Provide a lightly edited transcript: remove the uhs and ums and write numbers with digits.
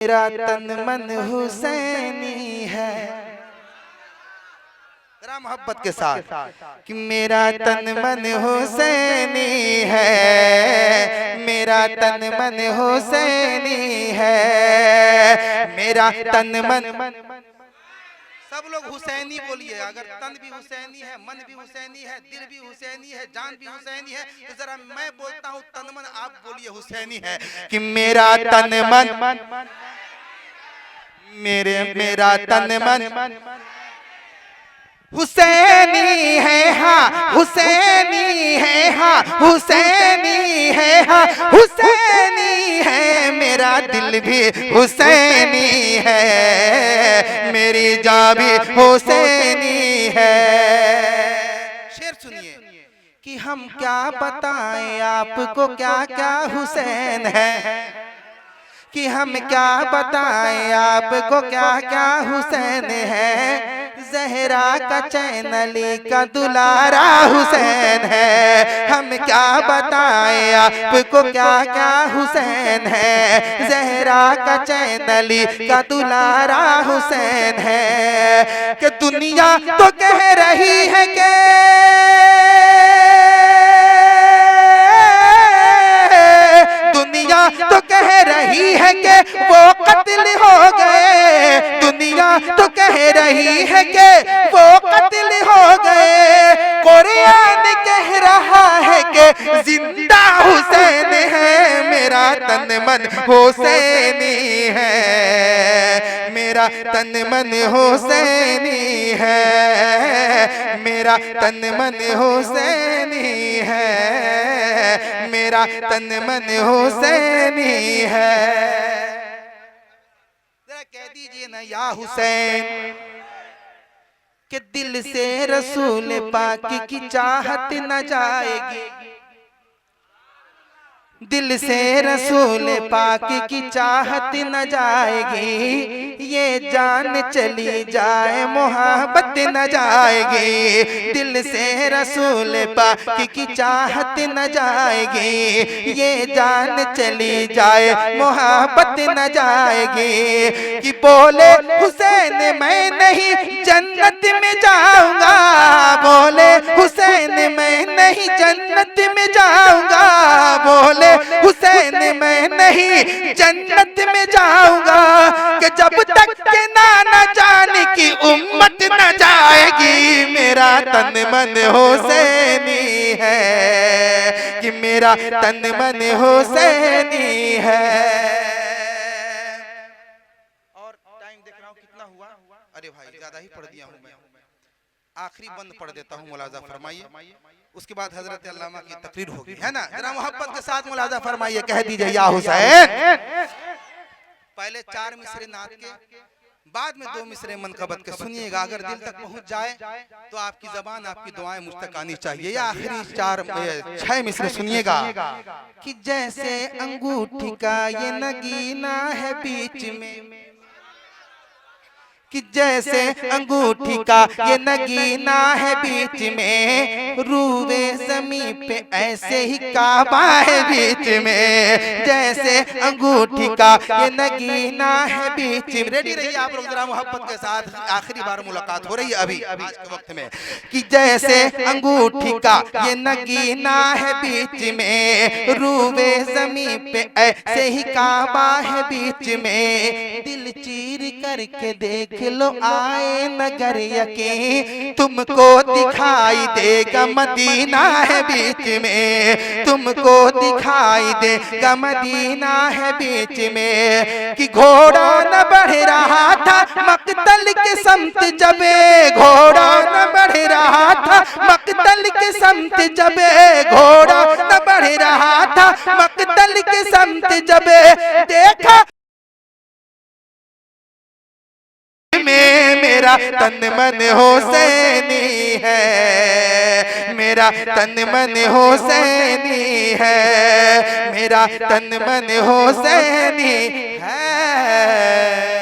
मेरा तन मन हुसैनी है। जरा मोहब्बत के साथ कि मेरा तन मन हुसैनी है, मेरा तन मन हुसैनी है, मेरा तन मन। सब लोग हुसैनी बोलिए। अगर तन भी हुसैनी है, मन भी हुसैनी है, दिल भी हुसैनी है, जान भी हुसैनी है, तो जरा मैं बोलता हूँ तन मन, आप बोलिए हुसैनी है। कि मेरा तन मन, मेरा तन मन हुसैनी है, हाँ हुसैनी है, हाँ हुसैनी है, हाँ हुसैनी है। मेरा दिल भी हुसैनी है, मेरी जान भी हुसैनी है। शेर सुनिए कि हम क्या बताएं आपको क्या क्या हुसैन है, कि हम क्या बताएं आपको क्या क्या हुसैन है। ज़हरा का चैन अली का दुलारा हुसैन है। हम क्या बताएं आपको क्या क्या हुसैन है। ज़हरा का चैन अली का दुलारा हुसैन है। कि दुनिया तो कह रही है कि दुनिया तो कह रही है कि वो कत्ल हो गए। दुनिया तो कह रही है कि वो कत्ल हो गए। कुरान कह रहा है कि जिंदा हुसैन है। मेरा तन मन हुसैनी है, मेरा तन मन हुसैनी है, मेरा तन मन हुसैनी है, मेरा तन मन हुसैनी है। जरा कह दीजिए ना या हुसैन कि दिल से रसूल पाक की चाहत न जाएगी। दिल से रसूल पाक की चाहत न जाएगी। ये जान चली जाए मोहब्बत न जाएगी। दिल से रसूल पाक की चाहत न जाएगी। ये जान चली जाए मोहब्बत न जाएगी। कि बोले हुसैन मैं नहीं जन्नत में जाऊंगा, बोले हुसैन मैं नहीं जन्नत में जाऊंगा, बोले हुसैन मैं नहीं जन्नत में जाऊंगा। कि जब तक के नाना जान की उम्मत न जाएगी। मेरा तन मन हुसैनी है, कि मेरा तन मन हुसैनी है। और टाइम देख रहा हूँ कितना हुआ। अरे भाई ज्यादा ही पढ़ दिया हूँ मैं। आखिरी बंद पढ़ देता हूँ, मुलाजा फरमाइए। उसके बाद हजरत अल्लामा की तकरीर होगी, है ना। जरा मोहब्बत के साथ मुलाजा फरमाइए। कह दीजिए या हुसैन। पहले 4 मिसरे नात के, बाद में 2 मिसरे मनकबत के सुनिएगा। अगर दिल तक पहुंच जाए तो आपकी जबान आपकी दुआएं मुझ तक आनी चाहिए। या आखिरी 6 मिसरे सुनिएगा। कि जैसे अंगूठी का ये नगीना है बीच में, कि जैसे अंगूठी का ये नगीना है बीच में, रूवे ज़मीं पे ऐसे ही काबा है बीच में। जैसे अंगूठी का ये नगीना है बीच में। रेडी रहिए आप लोग जरा मोहब्बत के साथ। आखिरी बार मुलाकात हो रही है अभी आज के वक्त में। कि जैसे अंगूठी का ये नगीना है बीच में, रूवे ज़मीं पे ऐसे ही काबा है बीच में। दिल चीर करके देख लो आए नगर यकीन, तुमको दिखाई देगा मदीना है बीच में, तुमको दिखाई देगा मदीना है बीच में। कि घोड़ा न बढ़ रहा था मक्तल के समत जबे, घोड़ा न बढ़ रहा था मक्तल के समत जबे, घोड़ा न बढ़ रहा था मक्तल के समत जबे। देखा में मेरा तन मन हुसैनी है, मेरा तन मन हुसैनी है, मेरा तन मन हुसैनी है।